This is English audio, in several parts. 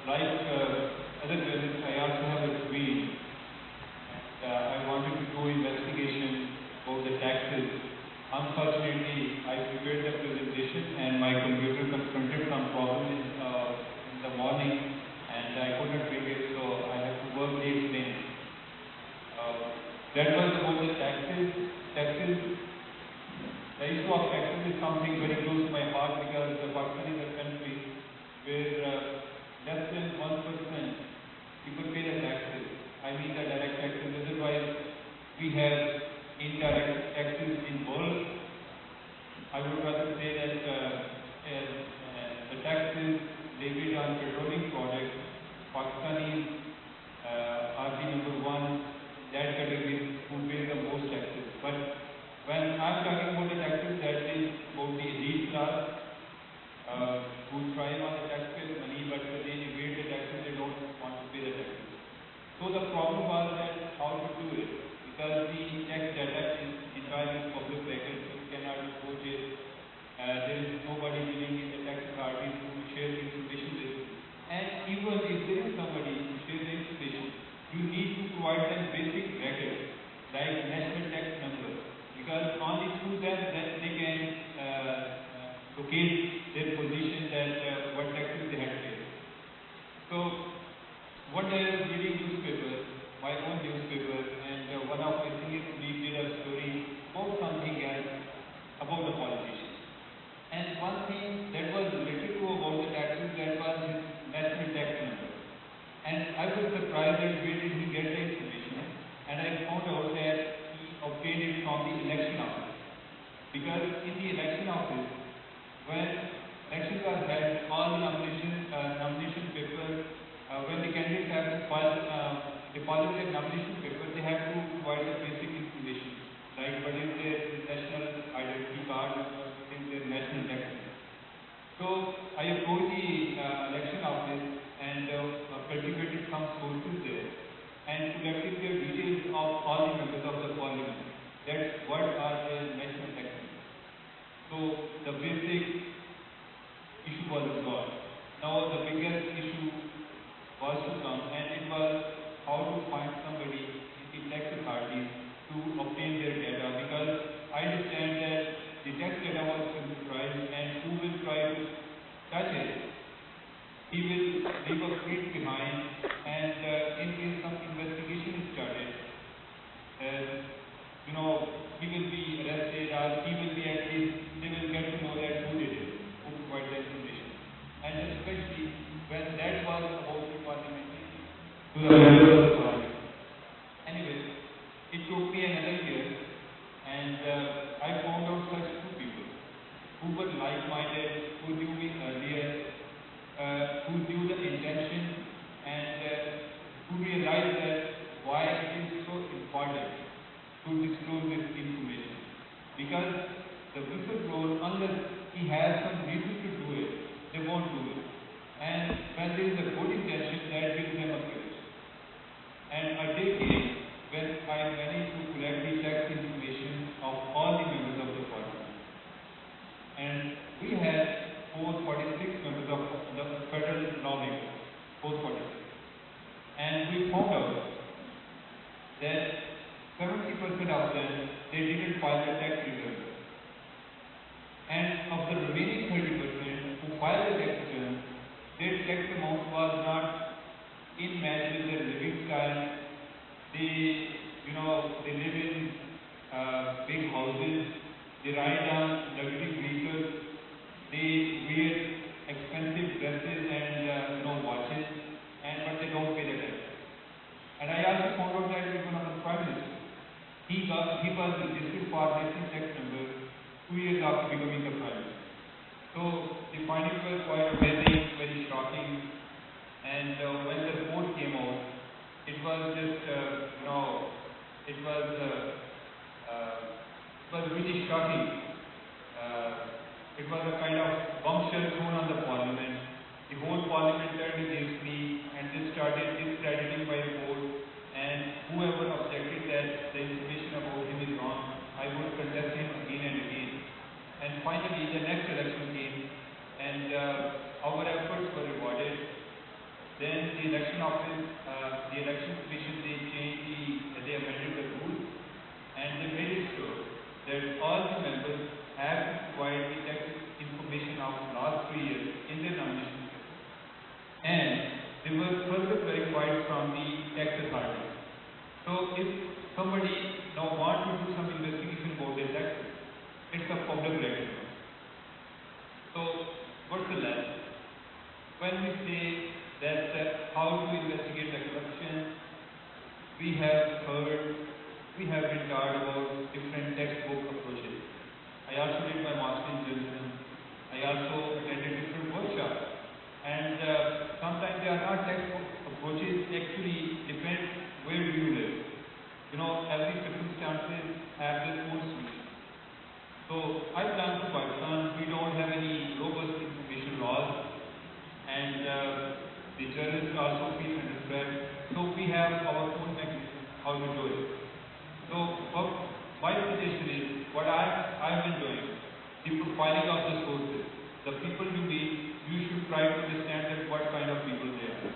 like other journalists, I also have a dream. I wanted to do investigation of the taxes. Unfortunately, I prepared the presentation and my computer confronted some problem in the morning and I couldn't bring it, so I have to work late then. That was about the taxes. The issue of taxes is something very close to my heart because Pakistan is a country where less than 1% people pay the taxes. I mean the direct taxes. Otherwise, we have indirect taxes in world. I would rather say that the taxes levied on petroleum products, Pakistanis are the number one that category who pay the most taxes. But when I'm talking about the taxes, that is about the elite class who thrive on the taxpayer money, but they evade the taxes, they don't want to pay the taxes. So the problem was that how to do it, because the tax data is entirely public record, you cannot approach it. There is nobody willing in the tax authorities to share the information with you. And even if there is somebody to share the information, you need to provide them basic records like national tax number, because only through them that they can locate their position that what taxes they had paid. So one day I was reading newspaper, my own newspaper, and one of my senior colleagues did a story about something else, about the politicians. And one thing that was related to about the taxes, that was his national tax number. And I was surprised that where did he get the information. And I found out that he obtained it from the election office. Because in the election office, when elections are held, all the nomination papers, when the candidates have to deposit their nomination paper, they have to provide the basic information, like what is their national identity card, what is their national tax. So I approached the election office and cultivated some sources there and collected their details of all the members of the parliament. That's what are their national taxes. So the basic issue was resolved. Now the biggest issue was to come, and it was how to find somebody in the tax authorities to obtain their data, because I understand that the tax data was computerized and who will try to touch it, he will leave a print behind, and in case some investigation is started, he will be arrested or he will be at least, they will get to know that who did it, who provided the information. And especially when that was about the parliamentary to the members of the parliament. Anyway, it took me another year, and I found out such two people who were like-minded, who knew me earlier, who knew the intention, and who realized that why it is so important to disclose this information. Because the whistleblower, unless he has some reason to do it, they won't do it. And when there is a good intention, that gives them a courage. And a day came when I managed to collect the tax information of all the members of the parliament. And we had 446 members of the federal lawmakers, 446. And we found out that 70% of them, they didn't file the tax return. And of the remaining 30% who filed the tax return, their tax amount was not in match with their living style. They live in big houses, they ride on luxury vehicles, they wear expensive dresses and watches, but they don't pay the tax. And I also found out that even of the Prime Minister, he was registered for national tax number 2 years after becoming the Prime Minister. So the findings were quite amazing, very shocking, and when the report came out, it was just, it was really shocking. It was a kind of bombshell thrown on the parliament. The whole parliament turned against me, and they started discrediting my report, and whoever objected that the information about him is wrong, I would contest him again and again. And finally, the next election came, and our efforts were rewarded. the election office, the election commission, they amended the rules, and they made it sure that all the members have to provide the tax information of the last 3 years in their nomination paper. And they were further verified from the tax authority. So if somebody now wants to do some investigation about their taxes, it's a public record. So what's the lesson? When we say that how to investigate the corruption, we have been taught about different textbook approaches. I also did my master's in journalism. I also attended different workshops. And sometimes there are not textbook approaches, actually depends where do you live. You know, every circumstances have their own solution. So I belong to Pakistan. We don't have any robust information laws, and the journalists also feel under threat. So we have our own mechanism how to do it. So my suggestion is what I've been doing, the profiling of the sources, the people you meet, you should try to understand that what kind of people they are.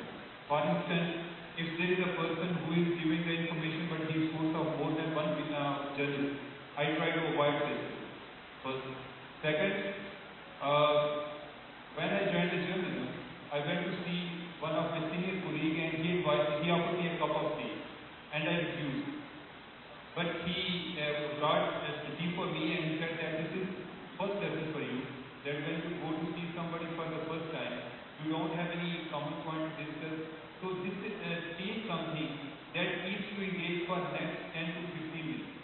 For instance, if there is a person who is giving the information but he is source of more than one journalist, I try to avoid this. First. Second, when I joined the journalism, I went to see one of my senior colleagues and he offered me a cup of tea and I refused. But he brought a tea for me and he said that this is first lesson for you, that when you go to see somebody for the first time, you don't have any common point to discuss. So this is something that keeps you engaged for the next 10 to 15 minutes.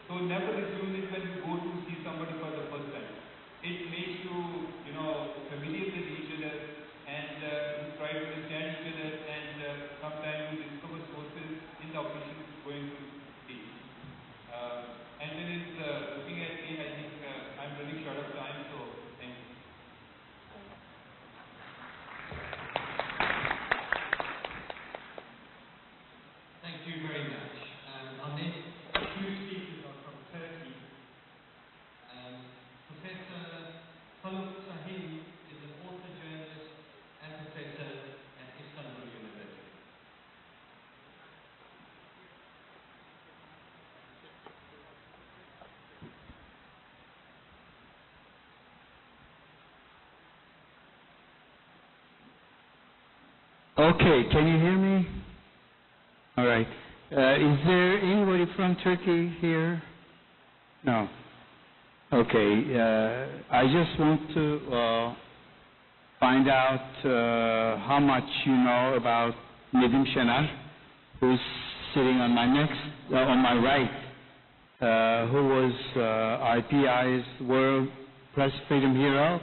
So never refuse it when you go to see somebody for the first time. It makes you, familiar with each other and you try to understand each other, and sometimes you discover sources in the official going to see. Anton is looking at me. I think I'm running short of time, so thank you. Thank you very much. Our next two speakers are from Turkey. Professor Haluk Sahil is an author, journalist, and professor at Istanbul University. Okay, can you hear me? All right. Is there anybody from Turkey here? No. Okay. I just want to find out how much you know about Nedim Şener, who's sitting on my right, who was IPYS World Press Freedom Hero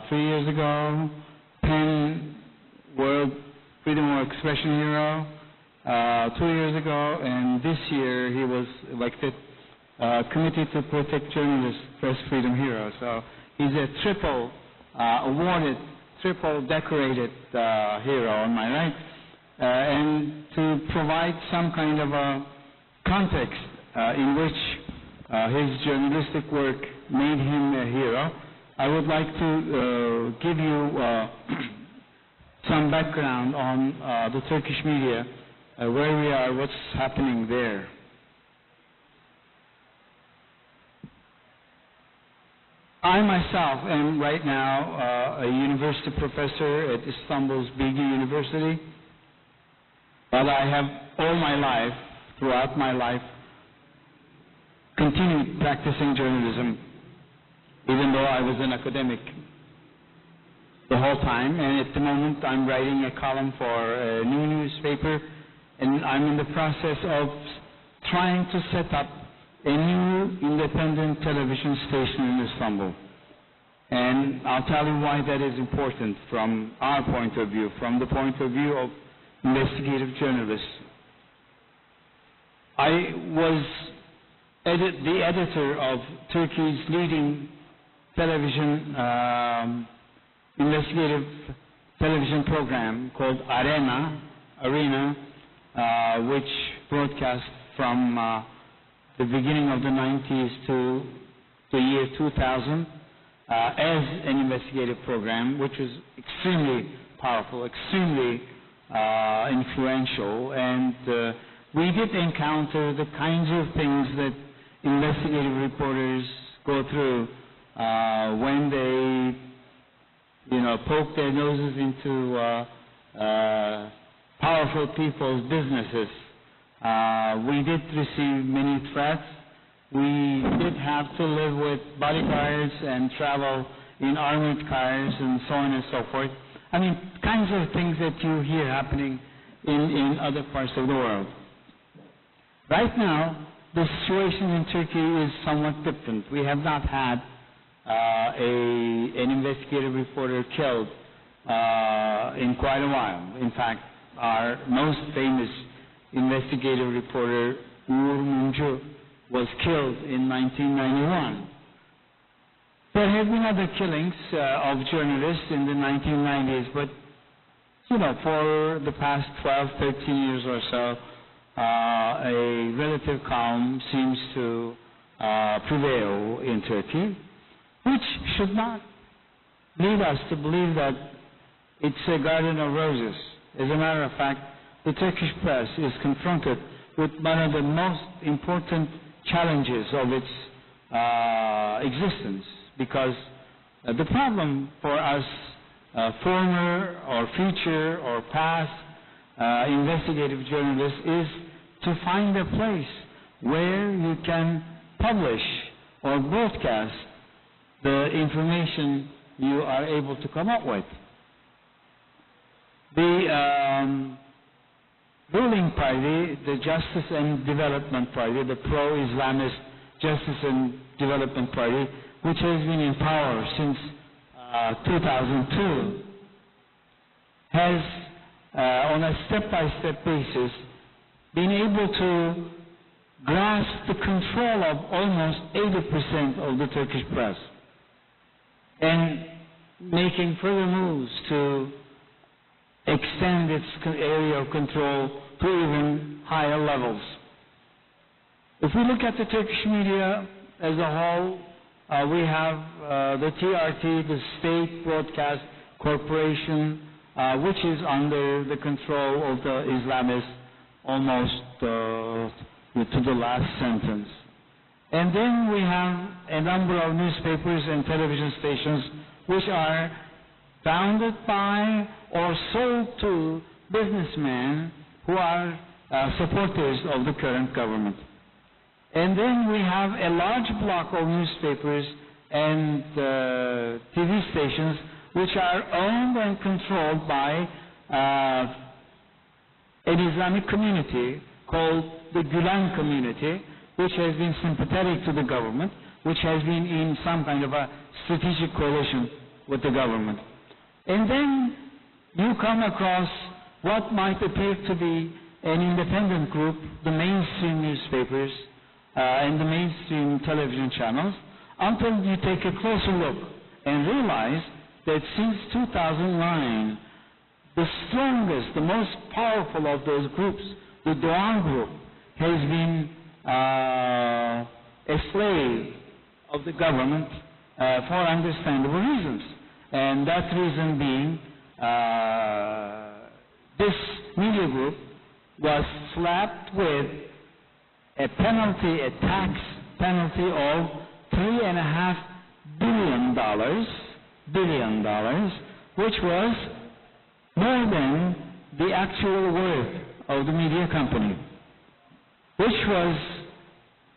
3 years ago, PEN World Freedom of Expression Hero 2 years ago, and this year he was elected Committee to Protect Journalists Press Freedom Hero. So he's a triple awarded, triple decorated hero on my right. And to provide some kind of a context in which his journalistic work made him a hero, I would like to give you some background on the Turkish media, where we are, what's happening there. I myself am right now a university professor at Istanbul's Bilgi University, but I have all my life, throughout my life, continued practicing journalism, even though I was an academic the whole time. And at the moment I'm writing a column for a new newspaper, and I'm in the process of trying to set up a new independent television station in Istanbul. And I'll tell you why that is important from our point of view, from the point of view of investigative journalists. I was the editor of Turkey's leading television, investigative television program called Arena, which broadcast from the beginning of the 90s to the year 2000 as an investigative program, which was extremely powerful, extremely influential, and we did encounter the kinds of things that investigative reporters go through when they, poke their noses into powerful people's businesses. We did receive many threats. We did have to live with bodyguards and travel in armored cars and so on and so forth. I mean, kinds of things that you hear happening in other parts of the world. Right now, the situation in Turkey is somewhat different. We have not had an investigative reporter killed in quite a while. In fact, our most famous investigative reporter, Umar, was killed in 1991. There have been other killings of journalists in the 1990s, but, for the past 12, 13 years or so, a relative calm seems to prevail in Turkey, which should not lead us to believe that it's a garden of roses. As a matter of fact, the Turkish press is confronted with one of the most important challenges of its existence, because the problem for us, former or future or past investigative journalists, is to find a place where you can publish or broadcast the information you are able to come up with. The ruling party, the Justice and Development Party, the pro-Islamist Justice and Development Party, which has been in power since 2002, has, on a step-by-step basis, been able to grasp the control of almost 80% of the Turkish press, and making further moves to extend its area of control to even higher levels. If we look at the Turkish media as a whole, we have the TRT, the State Broadcast Corporation, which is under the control of the Islamists almost to the last sentence. And then we have a number of newspapers and television stations which are founded by or sold to businessmen who are supporters of the current government. And then we have a large block of newspapers and TV stations which are owned and controlled by an Islamic community called the Gülen community, which has been sympathetic to the government, which has been in some kind of a strategic coalition with the government. And then you come across what might appear to be an independent group, the mainstream newspapers and the mainstream television channels, until you take a closer look and realize that since 2009, the strongest, the most powerful of those groups, the Doğan group, has been a slave of the government for understandable reasons. And that reason being, this media group was slapped with a penalty, a tax penalty of $3.5 billion, which was more than the actual worth of the media company, which was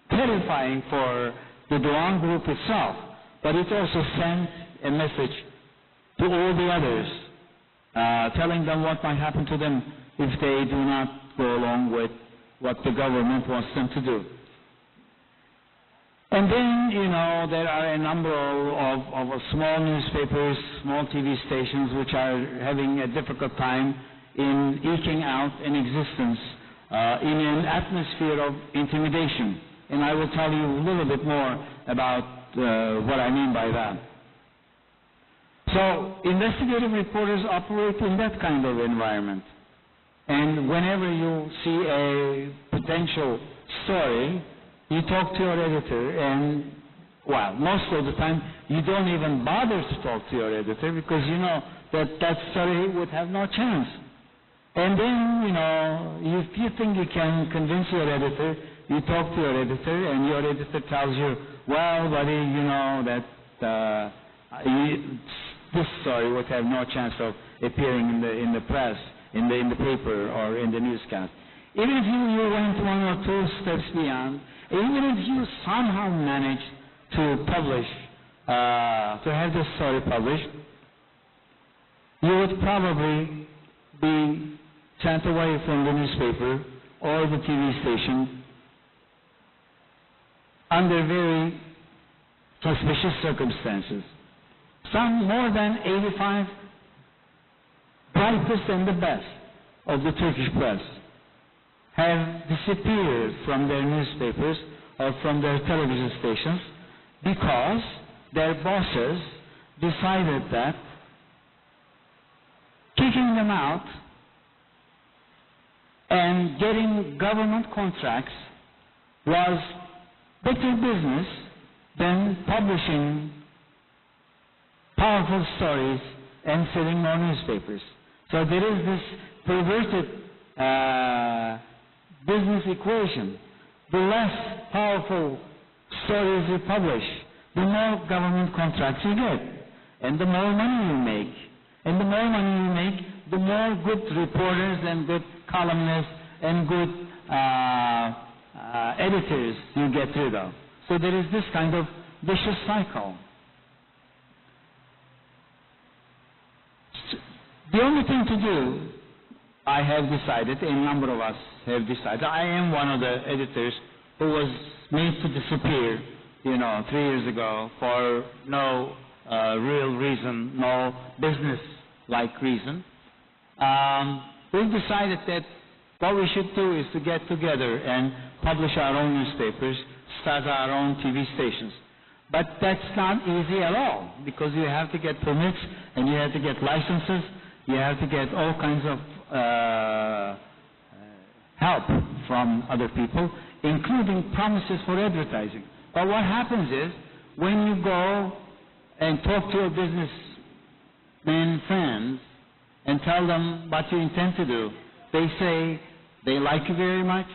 terrifying for the Doğan group itself, but it also sent a message to all the others, telling them what might happen to them if they do not go along with what the government wants them to do. And then, there are a number of small newspapers, small TV stations, which are having a difficult time in eking out an existence in an atmosphere of intimidation. And I will tell you a little bit more about what I mean by that. So, investigative reporters operate in that kind of environment. And whenever you see a potential story, you talk to your editor, and, well, most of the time, you don't even bother to talk to your editor because you know that that story would have no chance. And then, you know, if you think you can convince your editor, you talk to your editor, and your editor tells you, well, buddy, you know, that this story would have no chance of appearing in the press, in the paper, or in the newscast. Even if you went one or two steps beyond, even if you somehow managed to publish, to have the story published, you would probably be sent away from the newspaper or the TV station under very suspicious circumstances. Some more than 85 brightest and the best of the Turkish press have disappeared from their newspapers or from their television stations because their bosses decided that kicking them out and getting government contracts was better business than publishing powerful stories and selling more newspapers. So there is this perverted business equation. The less powerful stories you publish, the more government contracts you get, and the more money you make. And the more money you make, the more good reporters and good columnists and good editors you get rid of. So there is this kind of vicious cycle. The only thing to do, I have decided, a number of us have decided, I am one of the editors who was made to disappear, 3 years ago for no real reason, no business-like reason. We've decided that what we should do is to get together and publish our own newspapers, start our own TV stations. But that's not easy at all, because you have to get permits, and you have to get licenses, you have to get all kinds of help from other people, including promises for advertising. But what happens is, when you go and talk to your businessmen friends and tell them what you intend to do, they say they like you very much,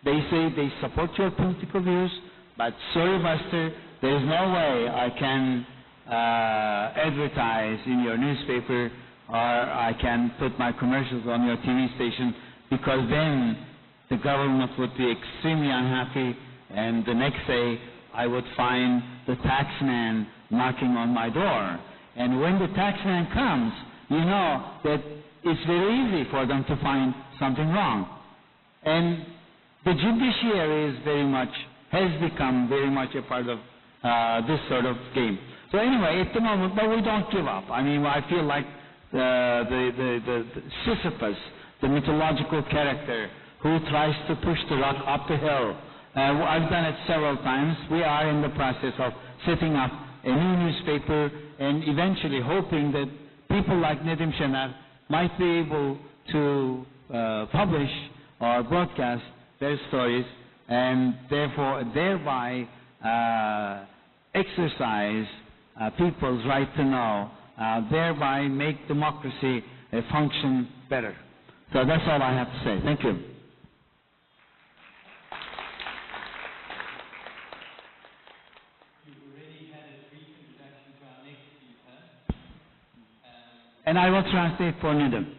they say they support your political views, but sorry, Buster, there is no way I can advertise in your newspaper, or I can put my commercials on your TV station, because then the government would be extremely unhappy, and the next day I would find the taxman knocking on my door. And when the taxman comes, you know that it's very easy for them to find something wrong. And the judiciary has become very much a part of this sort of game. So anyway, at the moment, but we don't give up. I mean, I feel like the Sisyphus, the mythological character who tries to push the rock up the hill. I've done it several times. We are in the process of setting up a new newspaper and eventually hoping that people like Nedim Şener might be able to publish or broadcast their stories, and thereby exercise people's right to know, thereby make democracy function better. So that's all I have to say. Thank you. You've already had a brief introduction to our next speaker. And I will translate for Nedim.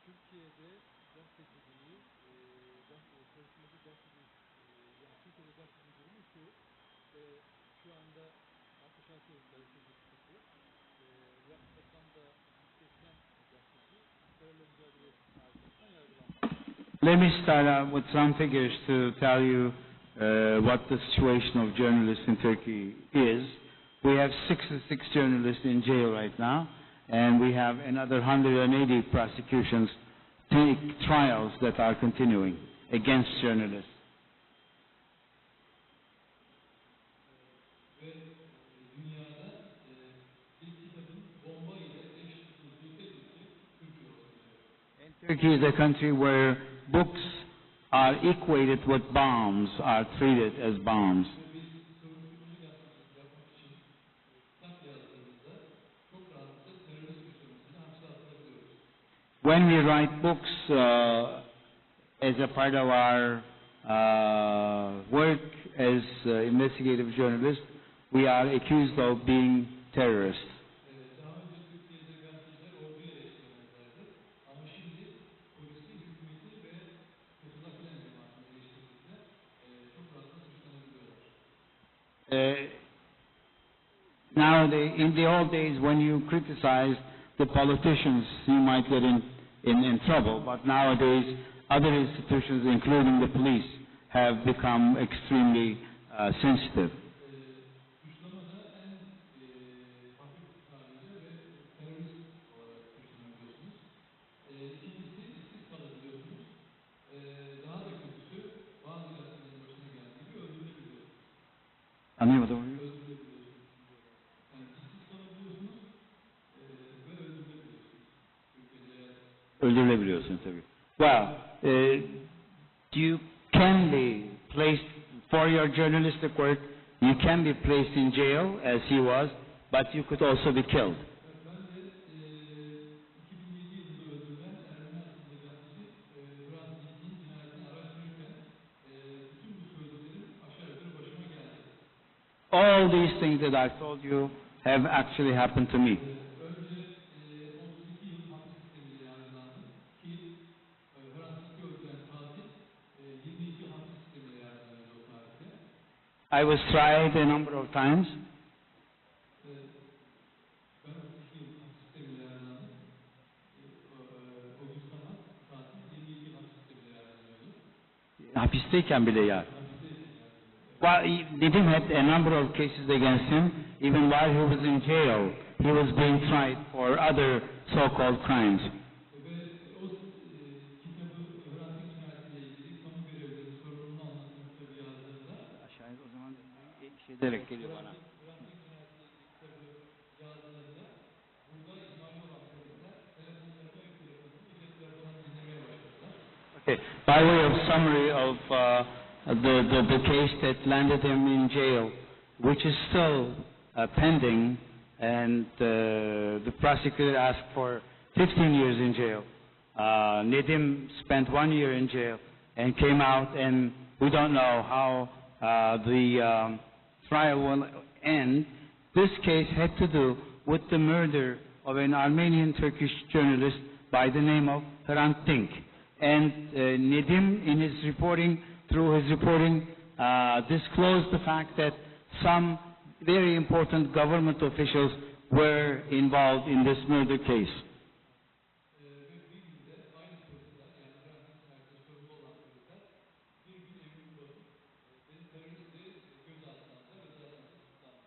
Türkiye'de gazeteciliği, çalışmacı gazetecilik, yani Türkiye'de gazetecilik durumu şu, şu anda 66 gazeteci tutuklu, toplamda 180 gazeteci terörle mücadelesi arkasından yargılandı. Let me start out with some figures to tell you what the situation of journalists in Turkey is. We have 66 journalists in jail right now, and we have another 180 prosecutions trials that are continuing against journalists. Ve dünyada ilk kitabın bomba ile eş tutulduğu tek ülke Türkiye olacak. Turkey is a country where books are equated with bombs, are treated as bombs. Ve biz sorumsuzluk yapmak için kitap yazdığımızda çok rahatlıkla terörist suçlamasıyla hapse atılabiliyoruz. When we write books as a part of our work as investigative journalists, we are accused of being terrorists. Daha önce Türkiye'de gazeteciler orduyu eleştirmezlerdi. Ama şimdi polisi, hükümeti ve Fethullah Gülen cemaatini eleştirdiğinde çok rahatlıkla suçlanabiliyorlar. Nowadays, in the old days, when you criticize the politicians, you might get in trouble. But nowadays, other institutions, including the police, have become extremely sensitive. Suçlamada en hafif haliyle ve terörist olarak suçlanabiliyorsunuz. İkincisi işsiz kalabiliyorsunuz. Daha da kötüsü bazı gazetelerin başına geldiği gibi öldürülebiliyorsunuz. Anlayamadım. Öldürülebiliyorsunuz. Yani işsiz kalabiliyorsunuz ve öldürülebiliyorsunuz. Türkiye'de eğer Öldürülebiliyorsun tabii. Well, you can be placed, for your journalistic work, you can be placed in jail, as he was, but you could also be killed. Ben de 2007 yılında öldürülen Ermeni asıllı gazeteci Hrant Dink'in cinayetini araştırırken bütün bu söylediklerim aşağı yukarı başıma geldi. All these things that I told you have actually happened to me. Önce 32 yıl hapis sistemiyle yargılandım ki Hrant Dink'i öldüren katil 22 yıl hapis sistemiyle yargılanıyordu o tarihte. I was tried a number of times. Ben 32 yıl hapis sistemiyle yargılandım. O gün sabah katil 22 yıl hapis sistemiyle yargılanıyordu. Hapisteyken bile ya. Hapisteyken yargılanıyordu. Well, Nedim had a number of cases against him. Even while he was in jail, he was being tried for other so-called crimes. Ve o kitabı Hrant Dink cinayetiyle ilgili kamu görevlilerinin sorumluluğunu anlatan kitabı yazdığımda Aşağıya o zaman ederek geliyor bana. Hrant Dink cinayetiyle ilgili kitabı yazdığımda burada ihmalli olan polisler telefonlarımı, ev telefonumu, cep telefonlarını dinlemeye başladılar. Okay. By way of summary of the case that landed him in jail, which is still pending, and the prosecutor asked for 15 years in jail. Nedim spent 1 year in jail and came out, and we don't know how the trial will end. This case had to do with the murder of an Armenian-Turkish journalist by the name of Hrant Dink. And Nedim, in his reporting, disclosed the fact that some very important government officials were involved in this murder case. Ve bir günde aynı polisler, yani Hrant Dink cinayetinde sorumlu olan polisler bir gün evimi basıp beni teröristle gözaltına aldılar ve zaten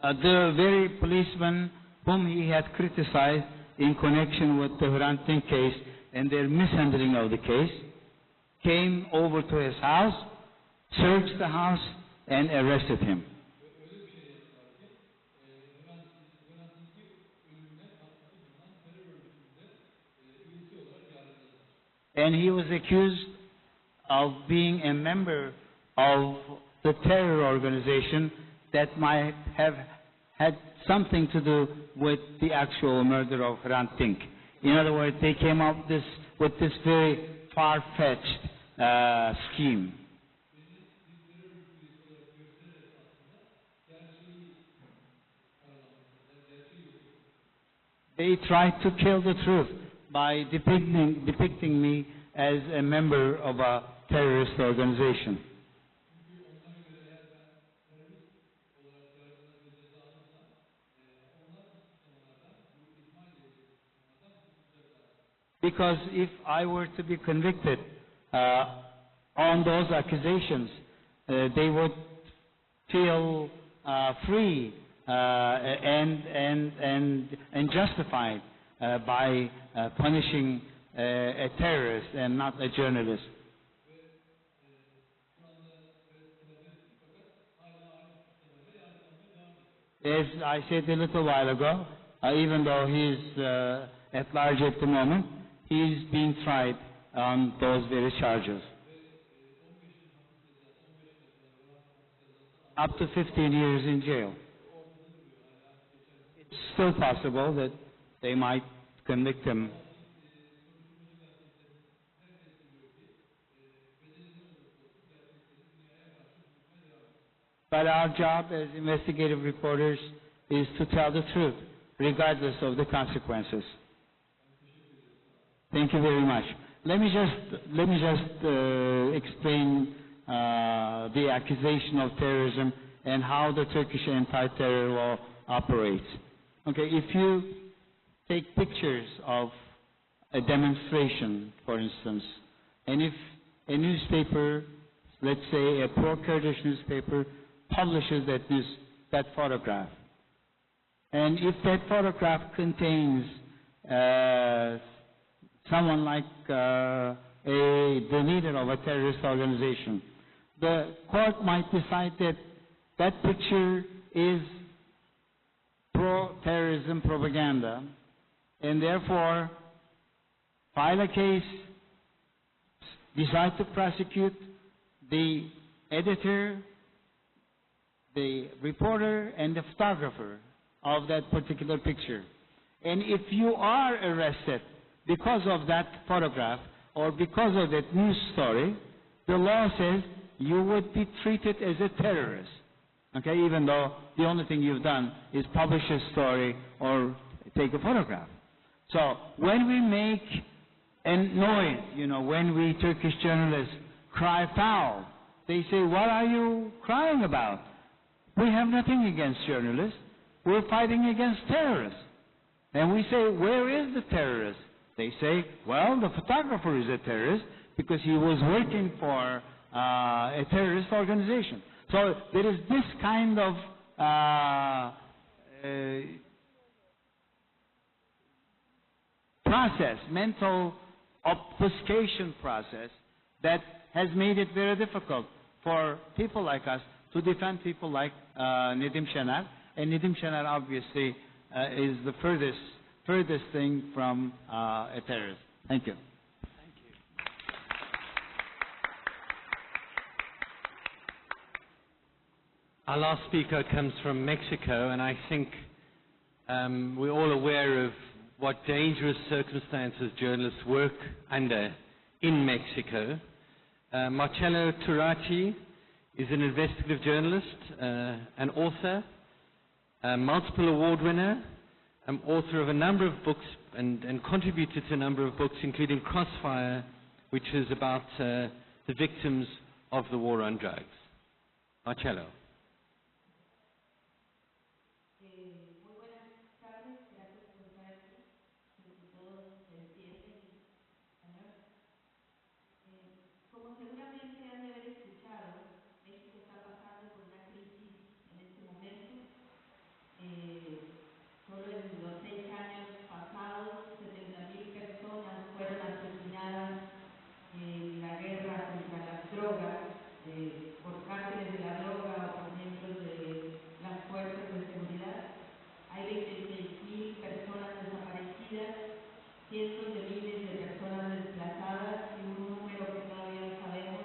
tutuklandım. The very policeman whom he had criticized in connection with the Hrant Dink case and their mishandling of the case came over to his house, searched the house, and arrested him. Öyle bir şey yaptılar ki Hrant Dink'i ölümüne katkısı bulunan terör örgütünde üyesi olarak yargıladılar. And he was accused of being a member of the terror organization that might have had something to do with the actual murder of Hrant Dink. In other words, they came up with this very far-fetched scheme. They tried to kill the truth by depicting me as a member of a terrorist organization. Because if I were to be convicted on those accusations, they would feel free and justified by punishing a terrorist and not a journalist. As I said a little while ago, even though he's at large at the moment, he's being tried on those very charges. Up to 15 years in jail. It's still possible that they might convict him. But our job as investigative reporters is to tell the truth, regardless of the consequences. Thank you very much. Let me just explain the accusation of terrorism and how the Turkish anti-terror law operates. Okay, if you take pictures of a demonstration, for instance, and if a newspaper, let's say a pro-Kurdish newspaper, publishes that photograph, and if that photograph contains someone like the leader of a terrorist organization, the court might decide that that picture is pro-terrorism propaganda, and therefore file a case, decide to prosecute the editor, the reporter, and the photographer of that particular picture. And if you are arrested because of that photograph or because of that news story, the law says you would be treated as a terrorist. Okay, even though the only thing you've done is publish a story or take a photograph. So when we make a noise, when we Turkish journalists cry foul, they say, what are you crying about? We have nothing against journalists. We're fighting against terrorists. And we say, where is the terrorist? They say, well, the photographer is a terrorist because he was working for a terrorist organization. So there is this kind of process, mental obfuscation process, that has made it very difficult for people like us to defend people like Nedim Şener. And Nedim Şener obviously is the furthest thing from a terrorist. Thank you. Our last speaker comes from Mexico, and I think we're all aware of what dangerous circumstances journalists work under in Mexico. Marcelo Turati is an investigative journalist, an author, a multiple award winner, author of a number of books and contributed to a number of books, including Crossfire, which is about the victims of the war on drugs. Marcelo. Cientos de miles de personas desplazadas y un número que todavía no sabemos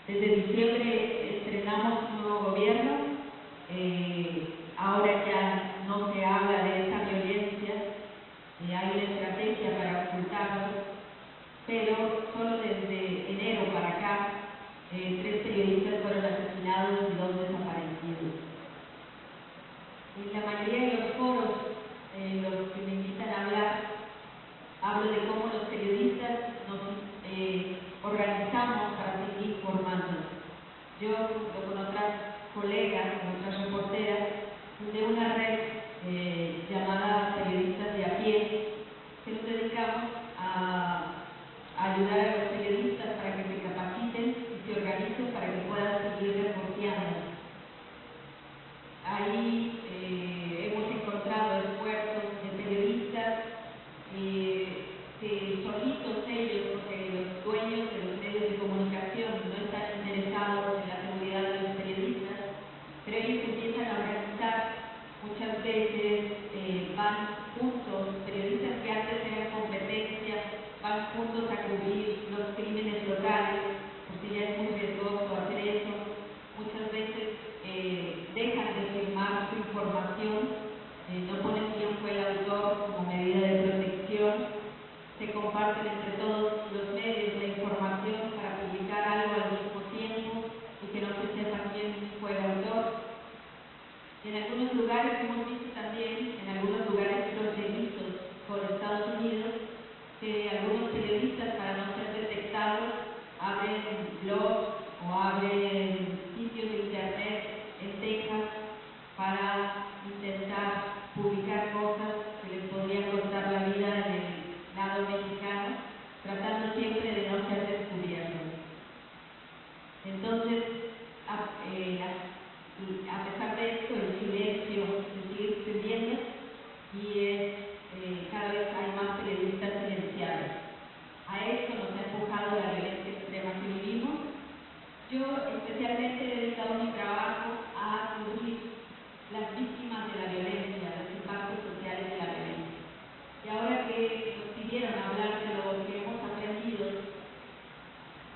Desde diciembre estrenamos un nuevo gobierno. Ahora ya no se habla de esa violencia, hay una estrategia para ocultarlo, pero solo desde enero para acá, 3 periodistas fueron asesinados y 2 desaparecidos. En la mayoría de los foros en los que me invitan a hablar, hablo de cómo los periodistas nos organizamos para seguir informando. Yo, junto con otras colegas, con otras reporteras, fundé una red llamada Periodistas de a pie, que nos dedicamos a ayudar a los periodistas para que se capaciten y se organicen para que puedan seguir reporteando. Ahí hemos encontrado esfuerzos de periodistas que solitos ellos, porque los dueños de los medios de comunicación no están interesados en la seguridad de los periodistas, pero ellos empiezan a organizar. Muchas veces van juntos, periodistas que antes eran competencia, van juntos a cubrir los crímenes locales, porque ya es muy riesgoso hacer eso. Muchas veces dejan de firmar su información, no ponen quién fue el autor como medida de protección, se comparten entre todos los medios la información para publicar algo al mismo tiempo y que no se sepa quién fue el autor. En algunos lugares hemos visto también, en algunos lugares fronterizos con Estados Unidos, que algunos periodistas, para no ser detectados, abren blogs o abren sitios de internet en Texas para intentar publicar cosas que les podrían costar la vida en el lado mexicano, tratando siempre de no ser descubiertos. Entonces, a pesar de esto, el silencio se sigue extendiendo y cada vez hay más periodistas silenciados. A esto nos ha empujado la violencia extrema que vivimos. Yo especialmente he dedicado mi trabajo a cubrir las víctimas de la violencia, los impactos sociales de la violencia. Y ahora que nos pidieron hablar de lo que hemos aprendido,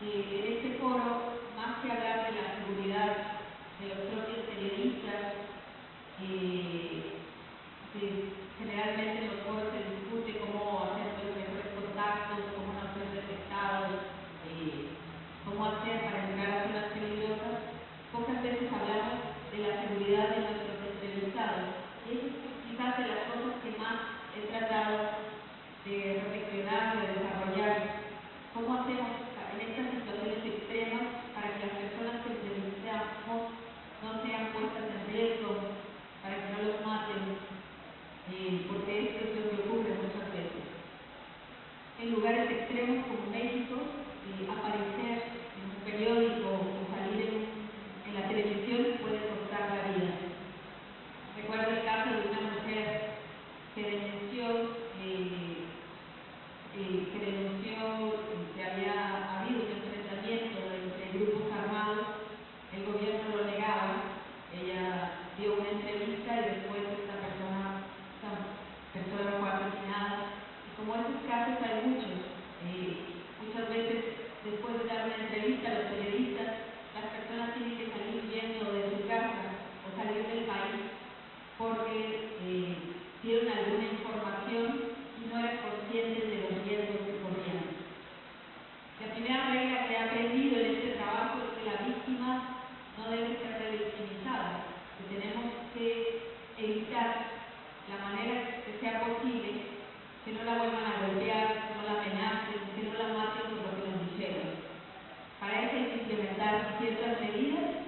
en este foro, más que hablar de la seguridad de los propios periodistas, generalmente en los foros se discute cómo hacer los mejores contactos, cómo no ser detectados, cómo hacer para entrar a zonas peligrosas. Pocas veces hablamos de la seguridad de nuestros entrevistados. Y eso es quizás de las cosas que más he tratado de reflexionar, de desarrollar. ¿Cómo hacemos en estas situaciones extremas para que las personas que entrevistamos no sean puestas en riesgo, para que no los maten? Porque esto es lo que ocurre muchas veces. En lugares extremos como México, aparecer en un periódico o salir en la televisión puede costar la vida. Recuerdo el caso de una mujer que denunció que había habido un enfrentamiento entre grupos armados. El gobierno lo negaba. Ella dio una entrevista y después esta persona fue asesinada. Y como esos casos hay muchos. Muchas veces después de dar una entrevista a los periodistas, las personas tienen que salir huyendo de su casa o salir del país porque dieron alguna información y no eran conscientes de los riesgos que corrían. La primera regla que he aprendido en este trabajo es que la víctima no debe ser revictimizada, que tenemos que evitar la manera que sea posible que no la vuelvan a golpear, que no la amenacen, que no la maten por lo que nos dijeron. Para eso hay que implementar ciertas medidas.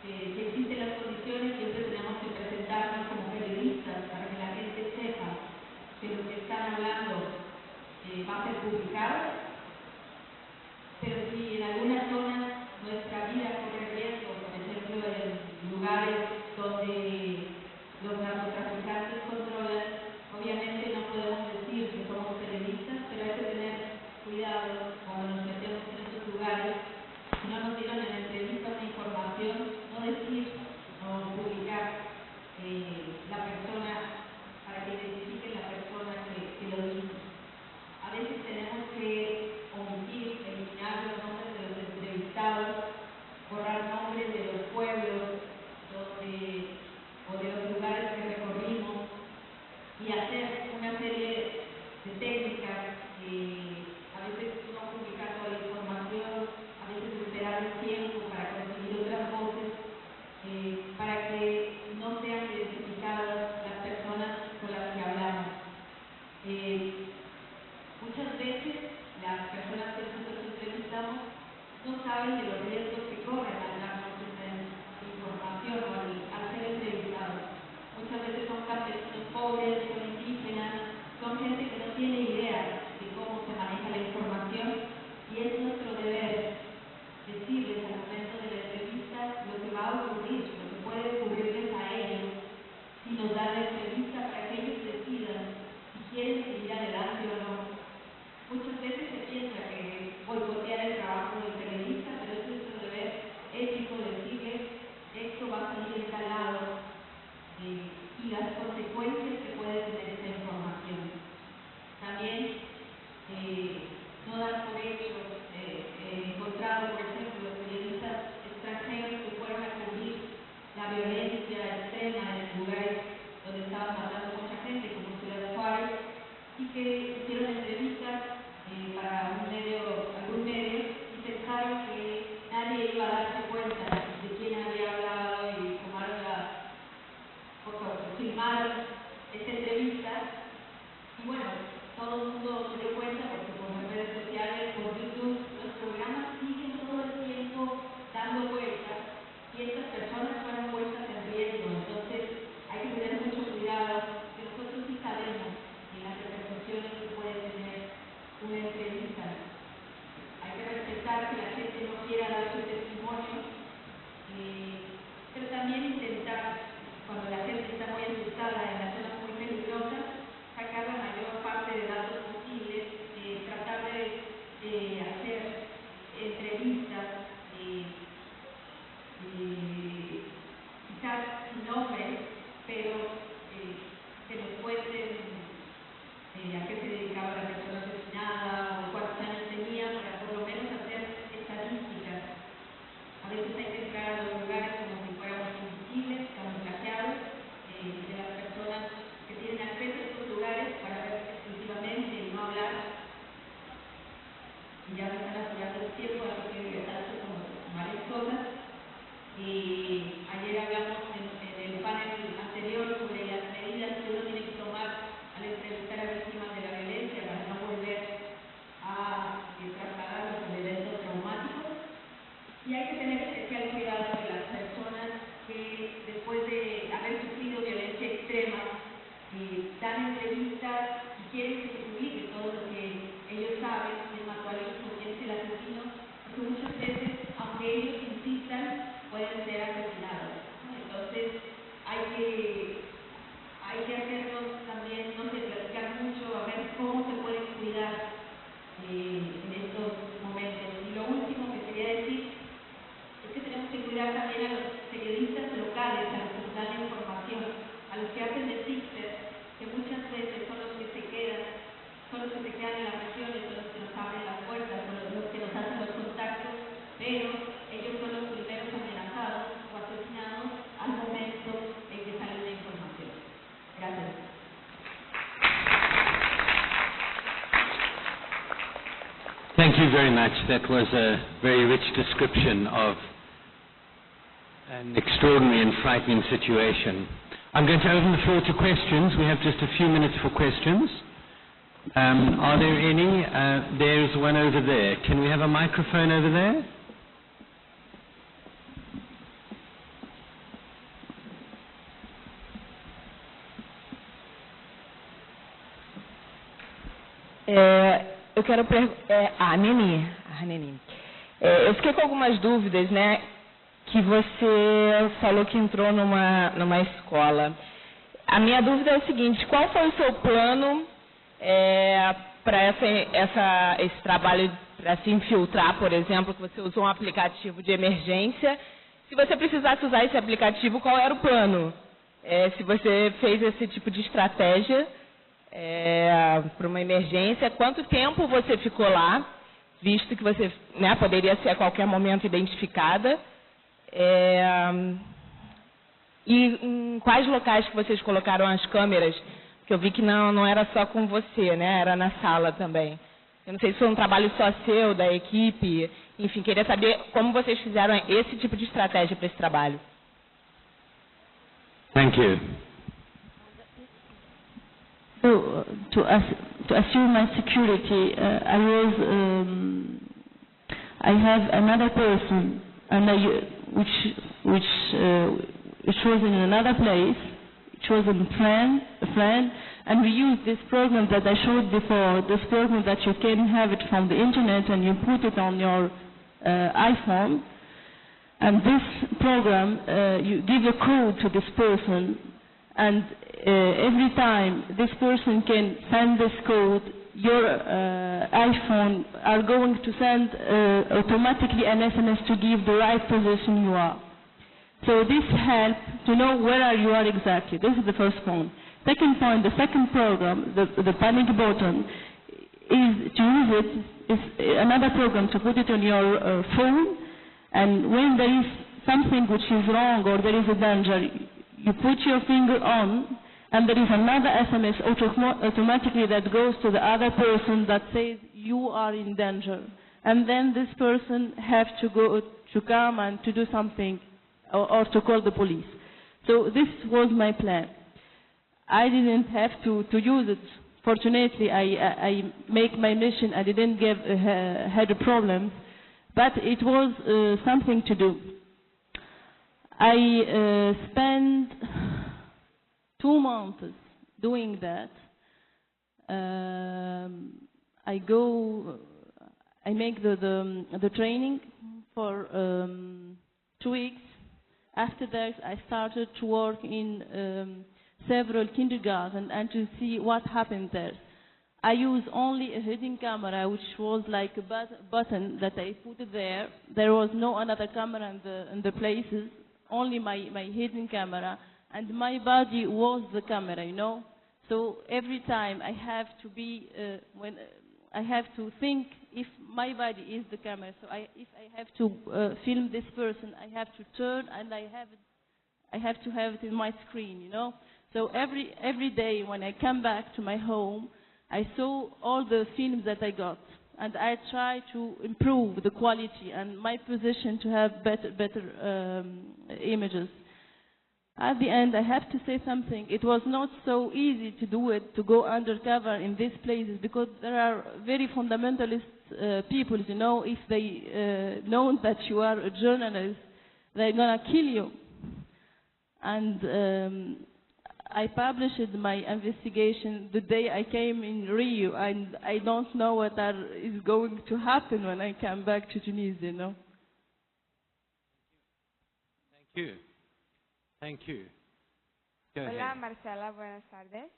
Si existen las condiciones, siempre tenemos que presentarnos como periodistas para que la gente sepa que lo que están hablando va a ser publicado. Pero si en algunas zonas nuestra vida corre riesgo, por ejemplo en lugares donde los narcotraficantes controlan, obviamente no podemos decir que somos periodistas, pero hay que tener cuidado cuando nos metemos en esos lugares. Si no nos dieron en la entrevista una información, no decir, no publicar la persona para que identifiquen la persona que lo dice. A veces tenemos que entrevistamos no saben de los riesgos que corren al darnos esta información o al ser entrevistados. Muchas veces son campesinos pobres, son indígenas, son gente que no tiene idea de cómo se maneja la información y es nuestro deber decirles al momento de la entrevista lo que va a ocurrir, lo que puede ocurrirles a ellos si nos dan la entrevista para que ellos decidan si quieren seguir adelante o no. Muchas veces se piensa que boicotear el trabajo del periodista, pero es nuestro deber ético decirles esto va a salir en tal lado y las consecuencias que puede tener esta información. También no dar por hecho, encontrado, por ejemplo, los periodistas extranjeros que fueron a cubrir la violencia extrema en lugares donde estaba matando mucha gente, como Ciudad Juárez, y que hicieron entrevistas para algún medio, y pensaron que nadie iba a darse cuenta de quién había hablado y tomaron filmaron esta entrevista. Y bueno, todo el mundo se dio cuenta porque por las redes sociales, por YouTube, los programas siguen todo el tiempo dando vueltas y estas personas fueron puestas en riesgo. Entonces hay que tener mucho cuidado, que nosotros sí sabemos en las repercusiones que puede tener una entrevista. Hay que respetar que la gente no quiera dar su testimonio, pero también intentar, cuando la gente está muy asustada en las zonas muy peligrosas, sacar la mayor parte de datos posibles, tratar de hacer entrevistas, quizás sin nombres, pero que nos cuenten a qué se dedicaba la persona asesinada o cuántos años tenía, para por lo menos hacer estadísticas. A veces hay que entrar a los lugares como si fuéramos invisibles, camuflajeados, de las personas que tienen acceso a estos lugares para ver exclusivamente y no hablar. Y ya me están apurando el tiempo, así que voy a estar como varias cosas. Ayer hablamos en el panel anterior sobre las medidas que uno tiene que tomar al entrevistar a víctimas de la violencia para no volver a trasladarlos a eventos traumáticos. Y hay que tener especial cuidado de las personas que después de haber sufrido violencia extrema dan entrevistas y quieren que se publique todo lo que ellos saben, quién mató al hijo, quién es el asesino, porque muchas veces, aunque ellos insistan, pueden ser asesinados, ¿no? Entonces hay que hacernos también, no sé, platicar mucho, a ver cómo se pueden cuidar en estos momentos. Y lo último que quería decir es que tenemos que cuidar también a los periodistas locales, a los que nos dan la información, a los que hacen de sisters, que muchas veces son los que se quedan en las regiones, son los que nos abren las puertas, son los que nos hacen los contactos, pero ellos son los primeros amenazados o asesinados al momento en que sale la información. Gracias. Thank you very much. That was a very rich description of an extraordinary and frightening situation. I'm going to open the floor to questions. We have just a few minutes for questions. Are there any? There's one over there. Can we have a microphone over there? Eu quero a Neni. Eu fiquei com algumas dúvidas, né? Que você falou que entrou numa escola. A minha dúvida é a seguinte: qual foi o seu plano para esse trabalho, para se infiltrar, por exemplo, que você usou um aplicativo de emergência? Se você precisasse usar esse aplicativo, qual era o plano? Se você fez esse tipo de estratégia para uma emergência, quanto tempo você ficou lá, visto que você, né, poderia ser a qualquer momento identificada, e em quais locais que vocês colocaram as câmeras, que eu vi que não era só com você, né, era na sala também. Eu não sei se foi um trabalho só seu, da equipe, enfim, queria saber como vocês fizeram esse tipo de estratégia para esse trabalho. Thank you. So, to assure my security, I have another person, and which was in another place, which was a friend, and we used this program that I showed before, this program that you can have it from the internet and you put it on your iPhone. And this program, you give a code to this person, and every time this person can send this code, your iPhone are going to send automatically an SMS to give the right position you are. So this helps to know where you are exactly. This is the first point. Second point, the second program, the panic button, is to use it, is another program to put it on your phone, and when there is something which is wrong or there is a danger, you put your finger on, and there is another SMS automatically that goes to the other person that says you are in danger. And then this person has to come and to do something or to call the police. So this was my plan. I didn't have to use it. Fortunately, I make my mission. I didn't had a problem, but it was something to do. I spent 2 months doing that. I make the training for 2 weeks. After that, I started to work in several kindergartens and to see what happened there. I used only a hidden camera, which was like a button that I put there. There was no another camera in the places, only my hidden camera, and my body was the camera, you know. So every time I have to be I have to think if my body is the camera. So if I have to film this person, I have to turn and I have to have it in my screen, you know. So every day when I come back to my home, I saw all the films that I got, and I try to improve the quality and my position to have better images. At the end, I have to say something. It was not so easy to do it, to go undercover in these places, because there are very fundamentalist people, you know. If they know that you are a journalist, they're going to kill you. And I published my investigation the day I came in Rio, and I don't know what is going to happen when I come back to Tunisia, you know. Thank you. Thank you. Go Hola, ahead. Marcela, buenas tardes.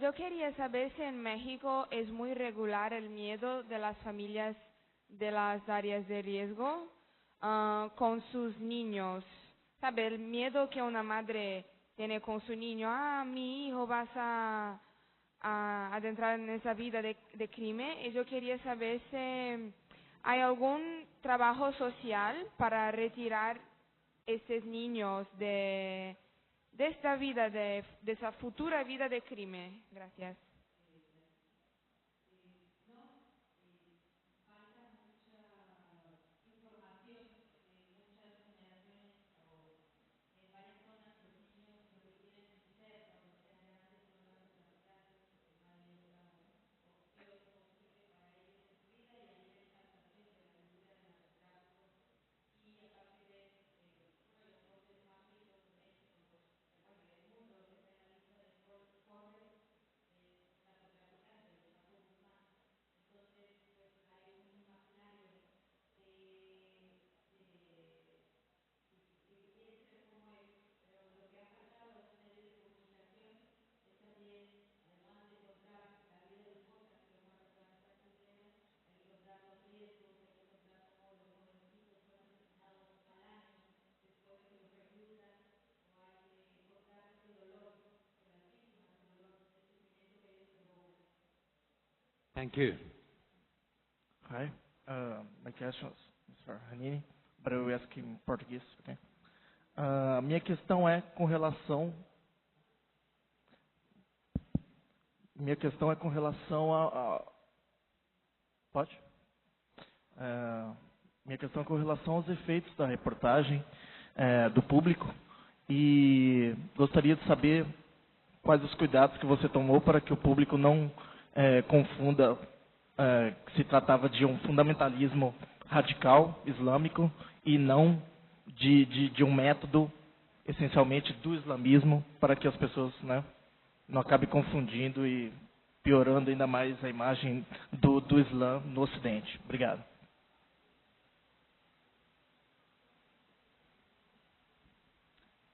Yo quería saber si en México es muy regular el miedo de las familias de las áreas de riesgo con sus niños. ¿Sabe? El miedo que una madre tiene con su niño. Mi hijo vas a adentrar en esa vida de crimen. Y yo quería saber si hay algún trabajo social para retirar estos niños de esta vida, de esa futura vida de crimen. Gracias. Thank you. Hi, my question is for Hanini, but I will ask in Portuguese, okay? Minha questão é com relação a pode? Minha questão é com relação aos efeitos da reportagem do público, e gostaria de saber quais os cuidados que você tomou para que o público não confunda que se tratava de um fundamentalismo radical islâmico e não de um método essencialmente do islamismo, para que as pessoas, né, não acabem confundindo e piorando ainda mais a imagem do Islã no Ocidente. Obrigado.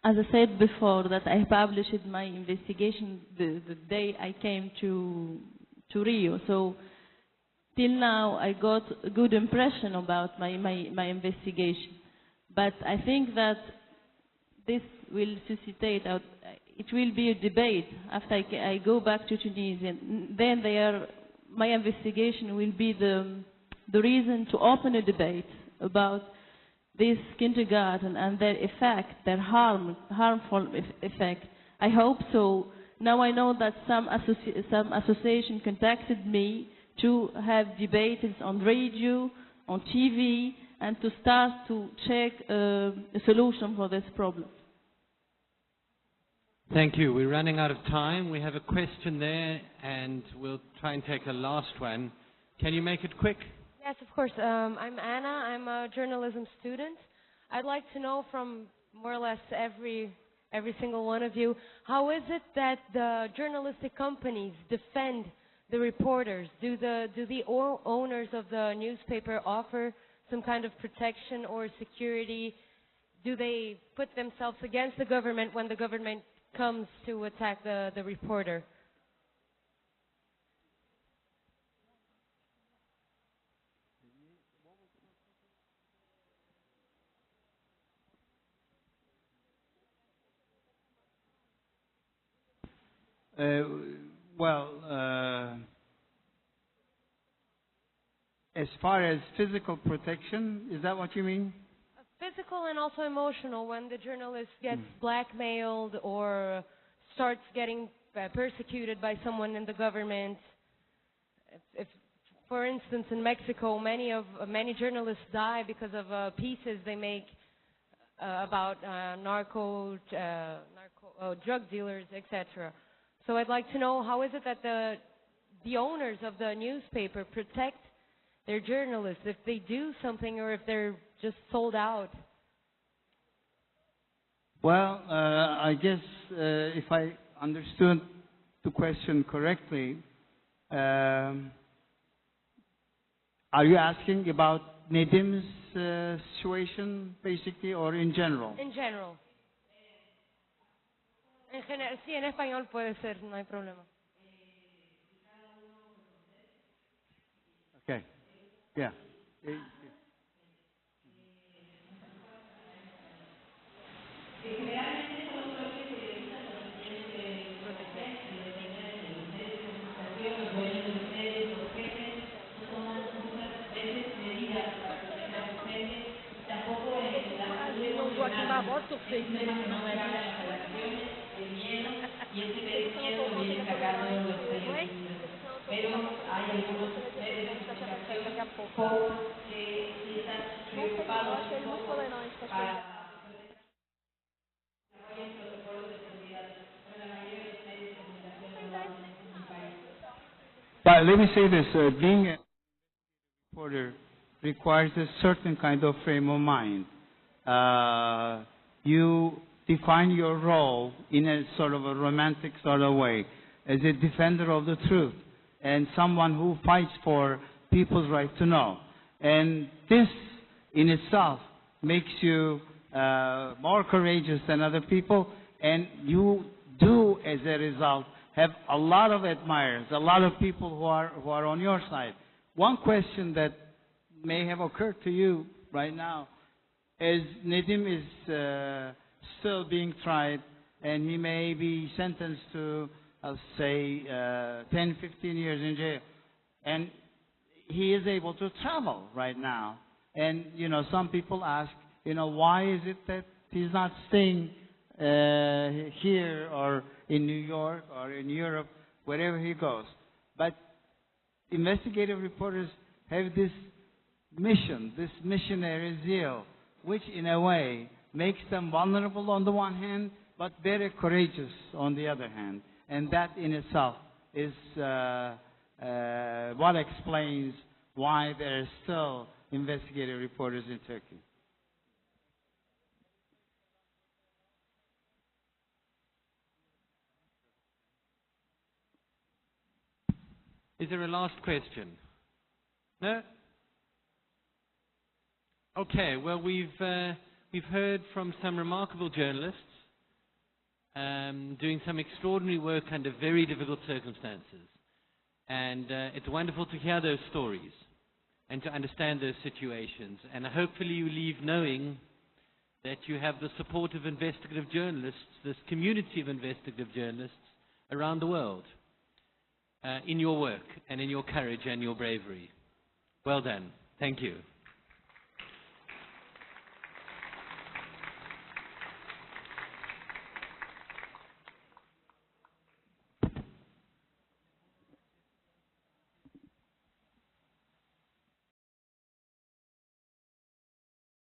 As I said before, that I published my investigation the day I came to Rio. So till now, I got a good impression about my investigation. But I think that this will suscitate, it will be a debate after I go back to Tunisia. Then my investigation will be the reason to open a debate about this kindergarten and their effect, their harmful effect. I hope so. Now I know that some association contacted me to have debates on radio, on TV, and to start to check a solution for this problem. Thank you. We're running out of time. We have a question there, and we'll try and take a last one. Can you make it quick? Yes, of course. I'm Anna. I'm a journalism student. I'd like to know from more or less every single one of you, how is it that the journalistic companies defend the reporters? Do the owners of the newspaper offer some kind of protection or security? Do they put themselves against the government when the government comes to attack the reporter? As far as physical protection, is that what you mean? Physical and also emotional, when the journalist gets blackmailed or starts getting persecuted by someone in the government. If, for instance, in Mexico, many journalists die because of pieces they make about drug dealers, etc. So I'd like to know, how is it that the owners of the newspaper protect their journalists, if they do something or if they're just sold out? Well, I guess if I understood the question correctly, are you asking about Nedim's situation, basically, or in general? In general. Sí, en español puede ser, no hay problema. Okay. Yeah. Y ese médico viene cargado de los medios, pero hay algunos medios de comunicación que sí están preocupados un poco para desarrollar protocolos de seguridad, pero la mayoría de los medios de comunicación no lo hacen en mi país. But let me say this, being a reporter requires a certain kind of frame of mind. You define your role in a sort of a romantic sort of way, as a defender of the truth and someone who fights for people's right to know. And this in itself makes you more courageous than other people, and you do, as a result, have a lot of admirers, a lot of people who are on your side. One question that may have occurred to you right now is Nedim is still being tried, and he may be sentenced to, I'll say, 10, 15 years in jail. And he is able to travel right now. And, some people ask, why is it that he's not staying here or in New York or in Europe, wherever he goes. But investigative reporters have this mission, this missionary zeal, which in a way makes them vulnerable on the one hand, but very courageous on the other hand. And that in itself is what explains why there is still, investigative reporters in Turkey. Is there a last question? No? Okay, well, we've heard from some remarkable journalists doing some extraordinary work under very difficult circumstances. And it's wonderful to hear those stories and to understand those situations. And hopefully you leave knowing that you have the support of investigative journalists, this community of investigative journalists around the world, in your work and in your courage and your bravery. Well done. Thank you.